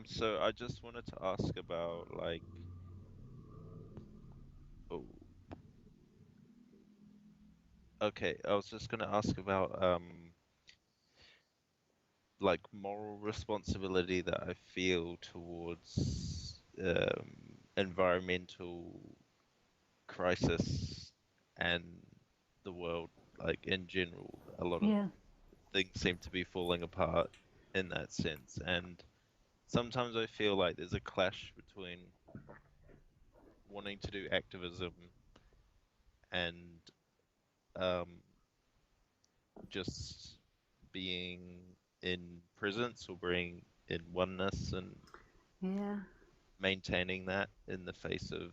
So I just wanted to ask about oh, okay, I was just gonna ask about like moral responsibility that I feel towards environmental crisis and the world, like in general. A lot of Yeah, things seem to be falling apart in that sense, and sometimes I feel like there's a clash between wanting to do activism and um, just being in presence or being in oneness and yeah, maintaining that in the face of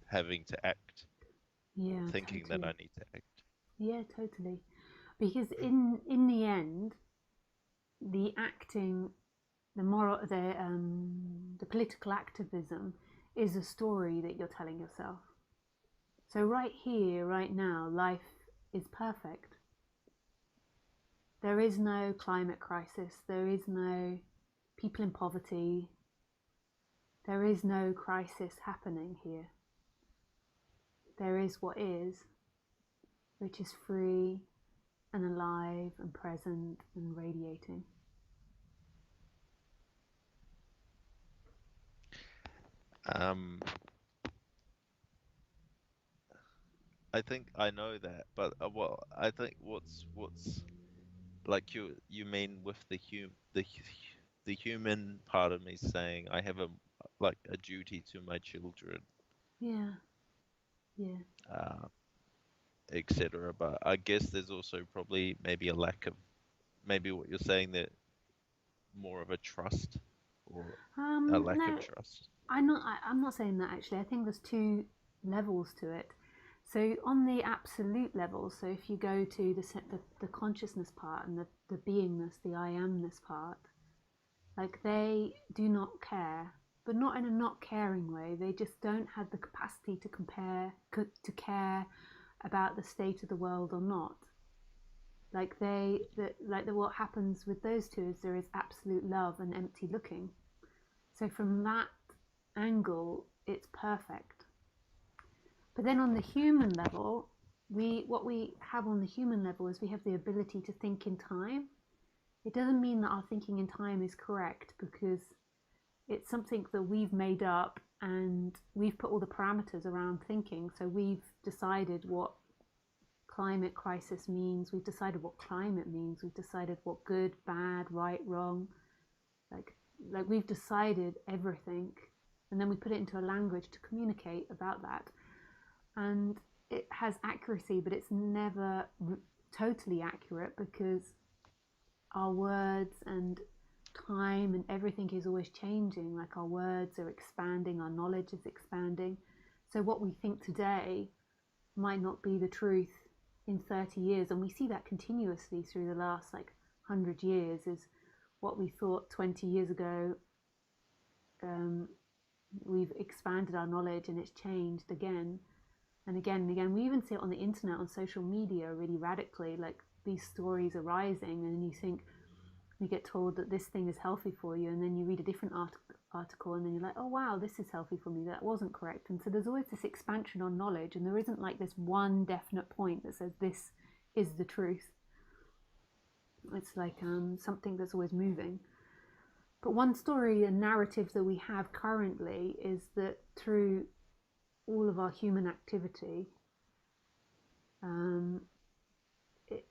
having to act or yeah, thinking that I totally. need to act. Yeah, totally. Because in the end, the acting, the political activism is a story that you're telling yourself. So right here, right now, life is perfect. There is no climate crisis. There is no people in poverty. There is no crisis happening here. There is what is, which is free and alive and present and radiating. Um, I think I know that, but well, I think what's like you mean with the human part of me saying I have a like a duty to my children, Yeah, yeah, uh, etc. But I guess there's also probably maybe a lack of maybe what you're saying that more of a trust or a lack of no, trust. I'm not saying that actually. I think there's two levels to it. So on the absolute level, so if you go to the consciousness part and the beingness, the I amness part, like they do not care, but not in a not caring way. They just don't have the capacity to care about the state of the world or not. What happens with those two is there is absolute love and empty looking. So from that angle, it's perfect. But then on the human level, we what we have on the human level is we have the ability to think in time. It doesn't mean that our thinking in time is correct because it's something that we've made up and we've put all the parameters around thinking. So we've decided what climate crisis means, we've decided what climate means, we've decided what good, bad, right, wrong, like like we've decided everything, and then we put it into a language to communicate about that, and it has accuracy, but it's never totally accurate because our words and time and everything is always changing. Like our words are expanding, our knowledge is expanding. So what we think today might not be the truth in 30 years, and we see that continuously through the last like 100 years. Is what we thought 20 years ago, um, we've expanded our knowledge and it's changed again and again and again. We even see it on the internet, on social media, really radically. Like these stories are rising, and you think you get told that this thing is healthy for you, and then you read a different article, and then you're like, oh wow, this is healthy for me. That wasn't correct. And so there's always this expansion on knowledge, and there isn't like this one definite point that says this is the truth. It's like something that's always moving. But one story and narrative that we have currently is that through all of our human activity, um, it's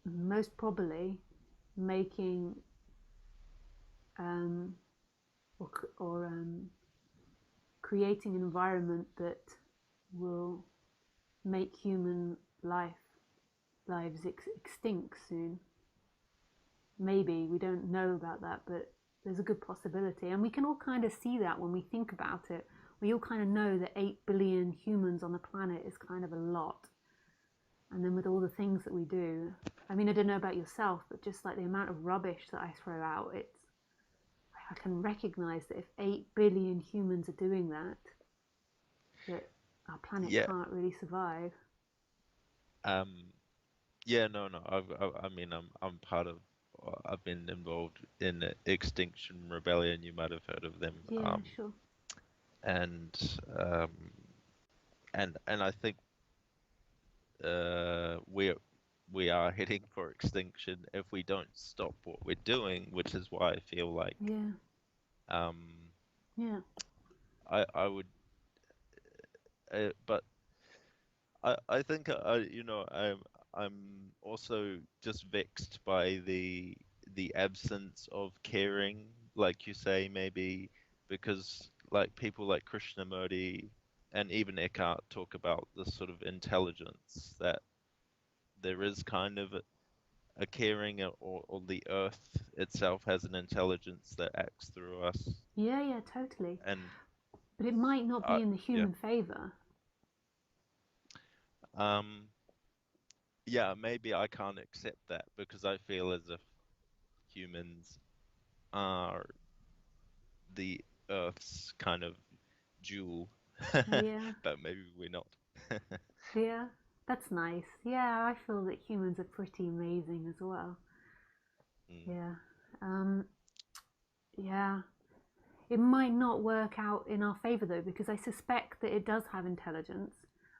most probably making um, or creating an environment that will make human lives extinct soon. Maybe we don't know about that, but there's a good possibility, and we can all kind of see that when we think about it. We all kind of know that 8 billion humans on the planet is kind of a lot. And then with all the things that we do, I mean, I don't know about yourself, but just like the amount of rubbish that I throw out, I can recognize that if 8 billion humans are doing that, that our planet Yeah. can't really survive. Um. Yeah. No. No. I mean, I'm part of I've been involved in Extinction Rebellion. You might have heard of them. Yeah, sure. And and I think we are heading for extinction if we don't stop what we're doing, which is why I feel like Yeah, um, yeah, I would, but I think I'm also just vexed by the absence of caring, like you say, maybe because like people like Krishnamurti and even Eckhart talk about this sort of intelligence that there is kind of a caring, or the earth itself has an intelligence that acts through us. yeah, yeah, totally. And But it might not be in the yeah, human favor. um, yeah, maybe I can't accept that because I feel as if humans are the earth's kind of jewel, Yeah, but maybe we're not. yeah, that's nice. Yeah, I feel that humans are pretty amazing as well. Mm, Yeah, um, yeah. It might not work out in our favor though, because I suspect that it does have intelligence,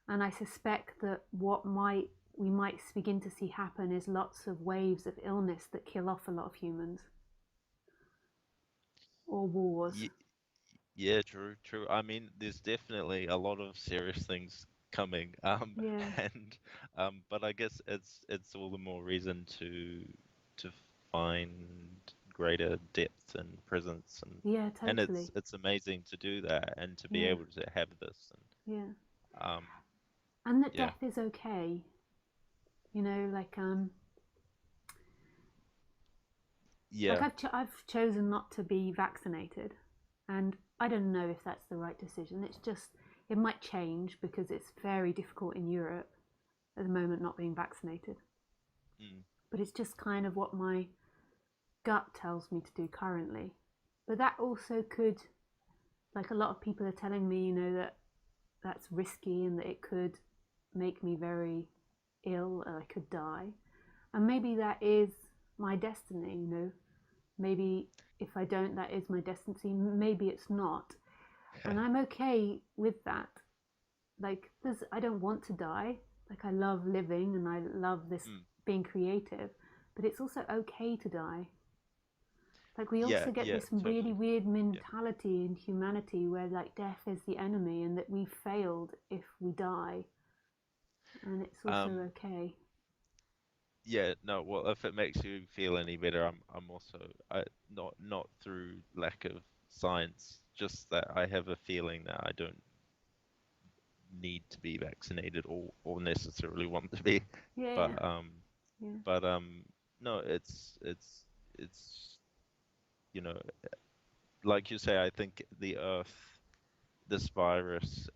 and I suspect that what might we might begin to see happen is lots of waves of illness that kill off a lot of humans, or wars. ye- yeah, true, true. I mean, there's definitely a lot of serious things coming, Yeah, and but I guess it's all the more reason to find greater depth and presence, yeah, and totally. it's amazing to do that and to be Yeah, able to have this, yeah, and and that yeah, death is okay. Like yeah, I've chosen not to be vaccinated, and I don't know if that's the right decision. It's just it might change because it's very difficult in Europe at the moment not being vaccinated. mm, But it's just kind of what my gut tells me to do currently. But that also could, like a lot of people are telling me, that that's risky and that it could make me very ill and I could die. And maybe that is my destiny. Maybe if I don't, that is my destiny. Maybe it's not. And I'm okay with that. Like, I don't want to die. Like, I love living and I love this mm, being creative. But it's also okay to die. Like, we yeah, also get yeah, this really totally, weird yeah. mentality in humanity where, like, death is the enemy and that we failed if we die. And it's also Um, okay. yeah, no, well, if it makes you feel any better, I'm also not through lack of science, just that I have a feeling that I don't need to be vaccinated or necessarily want to be. Yeah, But yeah, but no, it's you know, like you say, I think the Earth, this virus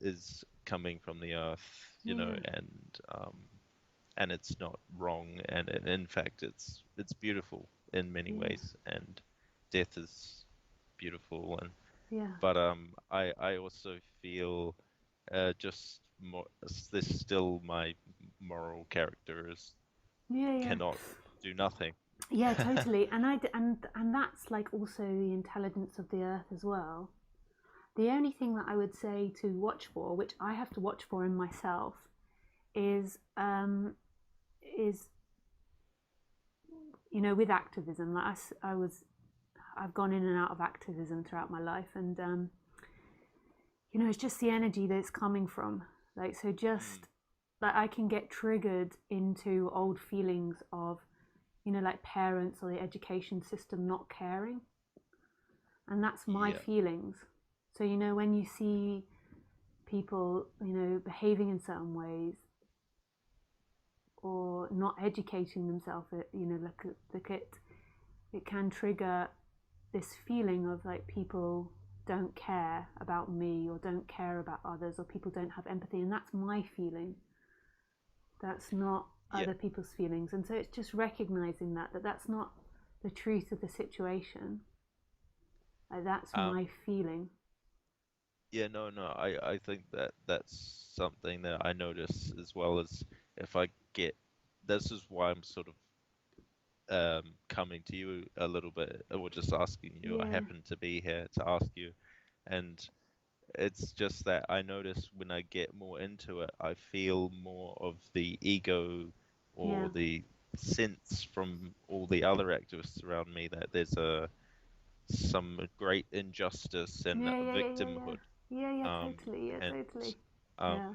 is coming from the Earth, yeah, and it's not wrong, and in fact it's beautiful in many yeah, ways, and death is beautiful, and yeah, but I also feel just more, this still my moral character is yeah, yeah. cannot do nothing. Yeah, totally. And that's like also the intelligence of the earth as well. The only thing that I would say to watch for, which I have to watch for in myself, is is with activism. Like I've gone in and out of activism throughout my life, and it's just the energy that it's coming from. Like so, Mm, just like I can get triggered into old feelings of like parents or the education system not caring, and that's my yeah, feelings. So when you see people behaving in certain ways or not educating themselves, like it can trigger this feeling of like people don't care about me or don't care about others or people don't have empathy, and that's my feeling. That's not yeah, other people's feelings, and so it's just recognizing that that's not the truth of the situation. That's um my feeling. yeah, no, I think that that's something that I notice as well, as if I get, this is why I'm sort of coming to you a little bit, or just asking you. I yeah, happened to be here to ask you, and it's just that I notice when I get more into it, I feel more of the ego yeah, or the sense from all the other activists around me that there's a some great injustice and yeah, yeah, yeah, yeah, yeah, victimhood. yeah, yeah, Um, totally, yeah, and totally, um, yeah,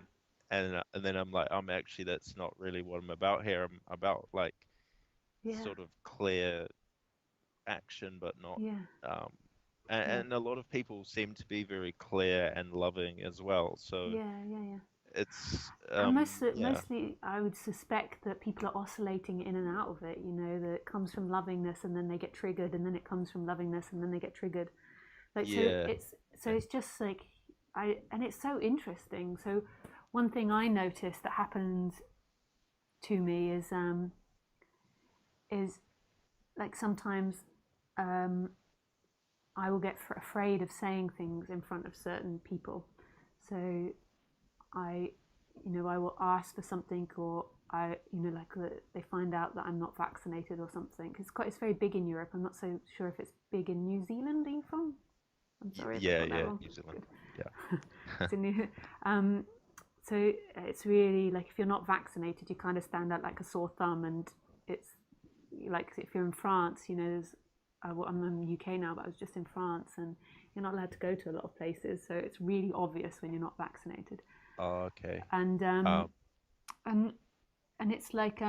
and then I'm like, I'm actually that's not really what I'm about here. I'm about like yeah, sort of clear action, but not. yeah, Um, yeah, and a lot of people seem to be very clear and loving as well. So yeah, yeah, yeah. it's And yeah, mostly, I would suspect that people are oscillating in and out of it. You know, that it comes from lovingness and then they get triggered, and then it comes from lovingness and then they get triggered. Like yeah, so it's just like and it's so interesting. So one thing I noticed that happens to me is like sometimes um, I will get afraid of saying things in front of certain people. So I, I will ask for something, or like they find out that I'm not vaccinated or something. It's very big in Europe. I'm not so sure if it's big in New Zealand. Are you from? I'm sorry if I yeah, got that yeah, wrong. New Zealand. Good. Yeah, It's in New. Um, so it's really like if you're not vaccinated, you kind of stand out like a sore thumb, and it's like if you're in France, there's I'm in the UK now, but I was just in France, and you're not allowed to go to a lot of places, so it's really obvious when you're not vaccinated. oh, okay. And Um, and and it's like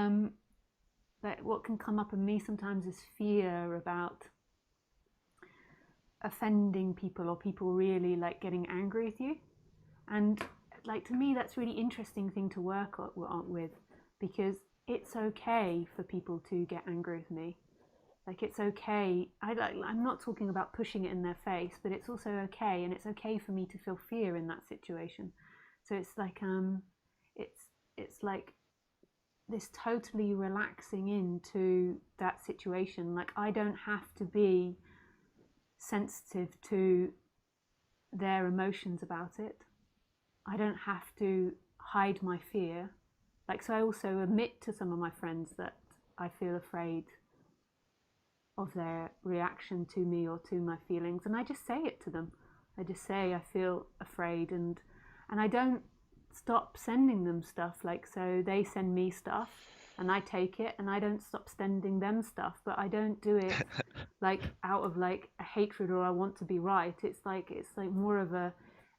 that what can come up in me sometimes is fear about offending people or people really like getting angry with you. And like to me, that's a really interesting thing to work with, because it's okay for people to get angry with me. Like it's okay. I'm not talking about pushing it in their face, but it's also okay, and it's okay for me to feel fear in that situation. So it's it's like this totally relaxing into that situation. Like I don't have to be sensitive to their emotions about it. I don't have to hide my fear. Like, so I also admit to some of my friends that I feel afraid of their reaction to me or to my feelings, and I just say it to them. I just say I feel afraid, and I don't stop sending them stuff. Like, so they send me stuff and I take it, and I don't stop sending them stuff, but I don't do it like out of like a hatred or I want to be right. It's like more of a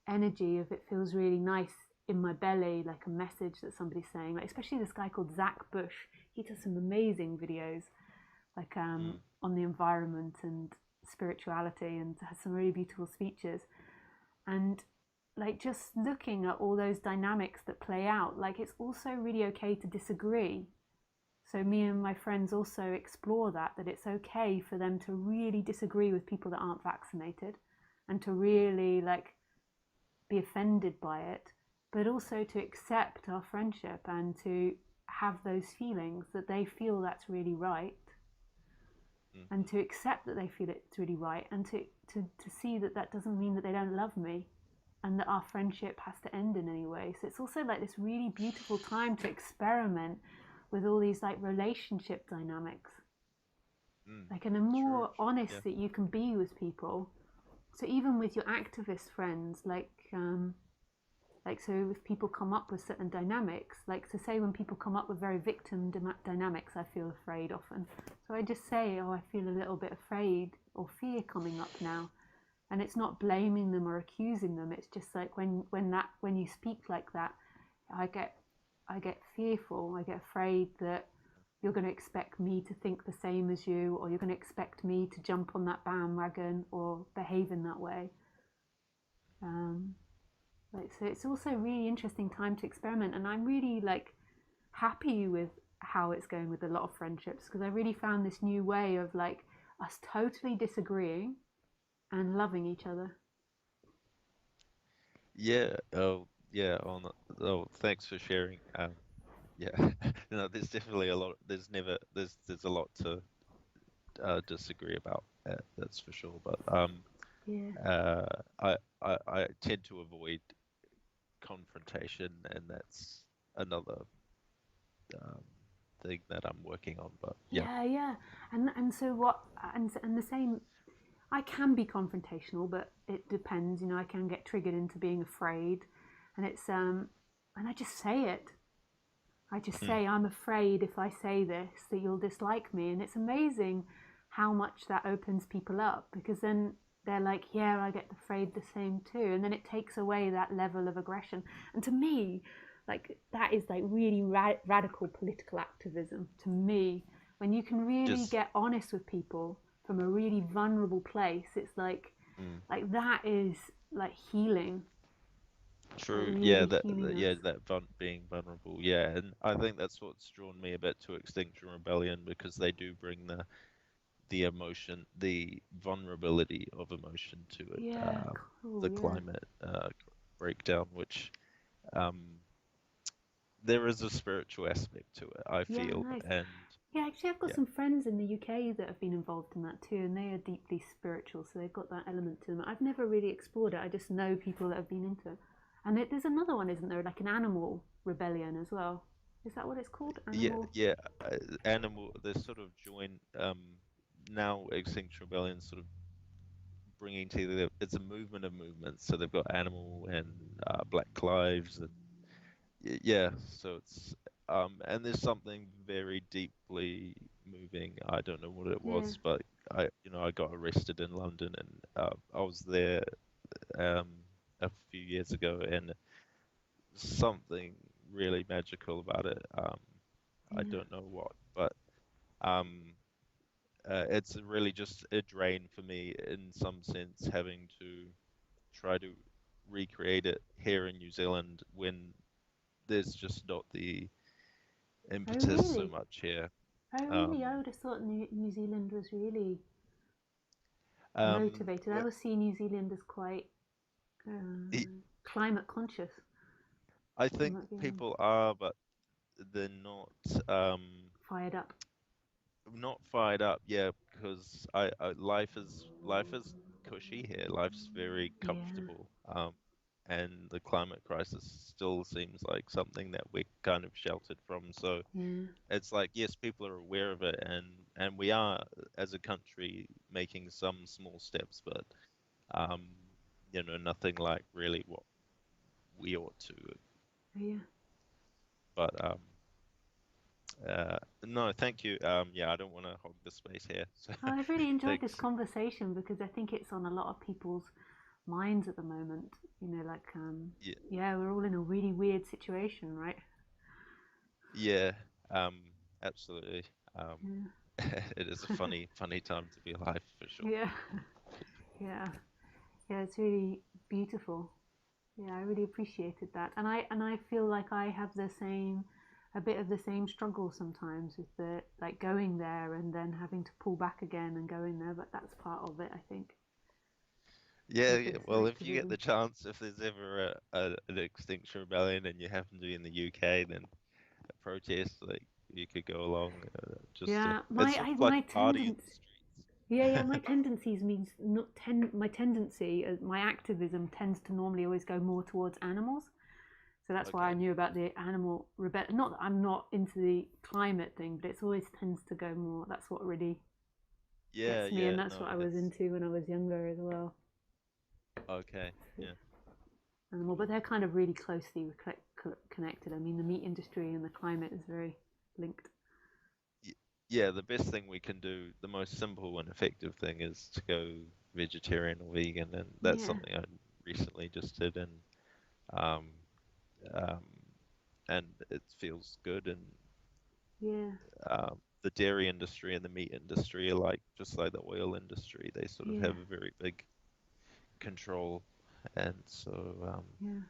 energy of it feels really nice in my belly, like a message that somebody's saying. Like especially this guy called Zach Bush. He does some amazing videos, like mm, on the environment and spirituality, and has some really beautiful speeches. And like just looking at all those dynamics that play out, like it's also really okay to disagree. So me and my friends also explore that it's okay for them to really disagree with people that aren't vaccinated, and to mm, really like be offended by it, but also to accept our friendship and to have those feelings that they feel that's really right, and mhm, to accept that they feel it's really right, and to see that that doesn't mean that they don't love me and that our friendship has to end in any way. So it's also like this really beautiful time to experiment with all these like relationship dynamics, mm. like, and the True. more Yeah. honest that you can be with people. So even with your activist friends, like so if people come up with certain dynamics, like to say when people come up with very victim dynamics, I feel afraid often. So I just say, oh, I feel a little bit afraid or fear coming up now. And it's not blaming them or accusing them. It's just like when you speak like that, I get I get fearful. I get afraid that you're going to expect me to think the same as you, or you're going to expect me to jump on that bandwagon or behave in that way. Um, like, so it's also a really interesting time to experiment, and I'm really like happy with how it's going with a lot of friendships, because I really found this new way of like us totally disagreeing and loving each other. Yeah. Oh, yeah. On. Oh, thanks for sharing. Yeah. No, there's definitely a lot. There's a lot to disagree about. That's for sure. But Yeah, uh, I I tend to avoid confrontation, and that's another um, thing. something that I'm working on. But yeah. Yeah, yeah. And so what and the same, I can be confrontational, but it depends, I can get triggered into being afraid, and it's and I just say it. I just Mm. say, I'm afraid if I say this that you'll dislike me. And it's amazing how much that opens people up, because then they're like, yeah, I get afraid the same too. And then it takes away that level of aggression. And to me, like, that is like really radical political activism to me. When you can really Just get honest with people from a really vulnerable place, it's mm. like that is like healing, like True. Yeah, really healing us. yeah, being vulnerable. Yeah, and I think that's what's drawn me a bit to Extinction Rebellion, because they do bring the emotion, the vulnerability of emotion to it. Yeah, cool, The yeah. climate breakdown, which um, there is a spiritual aspect to it, I Yeah, feel, nice. and Yeah, actually, I've got yeah, some friends in the UK that have been involved in that too, and they are deeply spiritual, so they've got that element to them. I've never really explored it. I just know people that have been into it. And there's another one, isn't there? Like an animal rebellion as well. Is that what it's called? yeah, Animal? yeah. Animal, they sort of join now. Extinction Rebellion sort of bringing together. It's a movement of movements. So they've got Animal and Black Lives, and yeah. So it's and there's something very deeply moving. I don't know what it Yeah. was, but I got arrested in London, and I was there um, a few years ago, and something really magical about it. I Yeah. don't know what, but um, it's really just a drain for me in some sense, having to try to recreate it here in New Zealand when there's just not the Oh, impetus so really? much here. Oh, Um, really? I would have thought New Zealand was really um, motivated. I wh- always see New Zealand as quite it- climate conscious. I I think might be wrong. people are, but they're Fired up. not fired up. Yeah, because life is cushy here. Life's very Yeah. comfortable. And the climate crisis still seems like something that we're kind of sheltered from. So Yeah. it's like, yes, people are aware of it, and we are as a country making some small steps, but um, nothing like really what we ought to. Yeah. But no, thank you. Yeah, I don't want to hog the space here. So Oh, I've really enjoyed this thanks. conversation because I think it's on a lot of people's minds at the moment. Yeah, Yeah, we're all in a really weird situation, right? yeah, um, absolutely. Um, Yeah. it is a funny time to be alive for sure. Yeah. Yeah. Yeah, it's really beautiful. Yeah, I really appreciated that. And I feel like I have a bit of the same struggle sometimes with the like going there and then having to pull back again and going there, but that's part of it, I think, Yeah, with yeah. this Well, if you get activism. the chance, if there's ever an Extinction Rebellion and you happen to be in the UK, then a protest, like you could go along. Yeah, It's sort of like my a party in tendency. Yeah, the yeah, my streets. tendencies means not my tendency, my activism tends to normally always go more towards animals. So that's why I Okay. knew about the animal rebellion. Not that I'm not into the climate thing, but it's always tends to go more. That's what really Yeah, gets me, and yeah. that's No, what I was it's into when I was younger as well. okay. Yeah. Animal, but they're kind of really closely connected. I mean, the meat industry and the climate is very linked. Y- Yeah, the best thing we can do, the most simple and effective thing is to go vegetarian or vegan, and that's Yeah, something I recently just did, um, um, and it feels good. And yeah, the dairy industry and the meat industry are like just like the oil industry. They sort of yeah, have a very big control, and so yeah.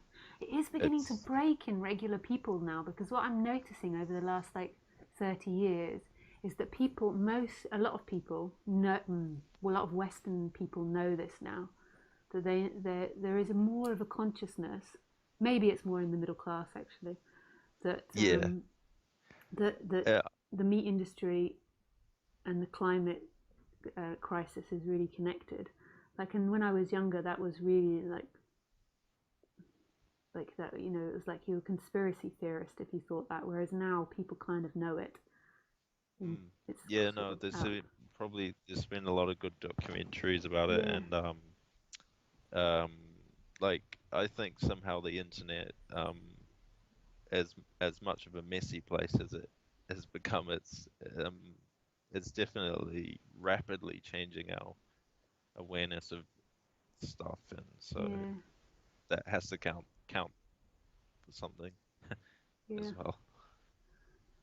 It is beginning to it's break in regular people now, because what I'm noticing over the last like 30 years is that a lot of people know, well, a lot of Western people know this now, that there is a more of a consciousness. Maybe it's more in the middle class actually, that yeah, that uh, the meat industry and the climate crisis is really connected. Like, and when I was younger, that was really like that. It was like you were a conspiracy theorist if you thought that. Whereas now people kind of know it. and Mm. it's Yeah, sort no, of out. probably there's been a lot of good documentaries about it, Yeah, and um, like I think somehow the internet, as much of a messy place as it has become, um, it's definitely rapidly changing our awareness of stuff, and so yeah, that has to count for something yeah, as well.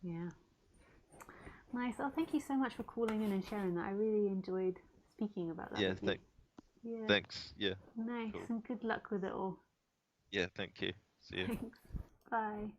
yeah. Nice. Oh, thank you so much for calling in and sharing that. I really enjoyed speaking about that Yeah, with you. Yeah, thanks. Yeah, nice. cool. And good luck with it all. Yeah, thank you. See you. Thanks. Bye.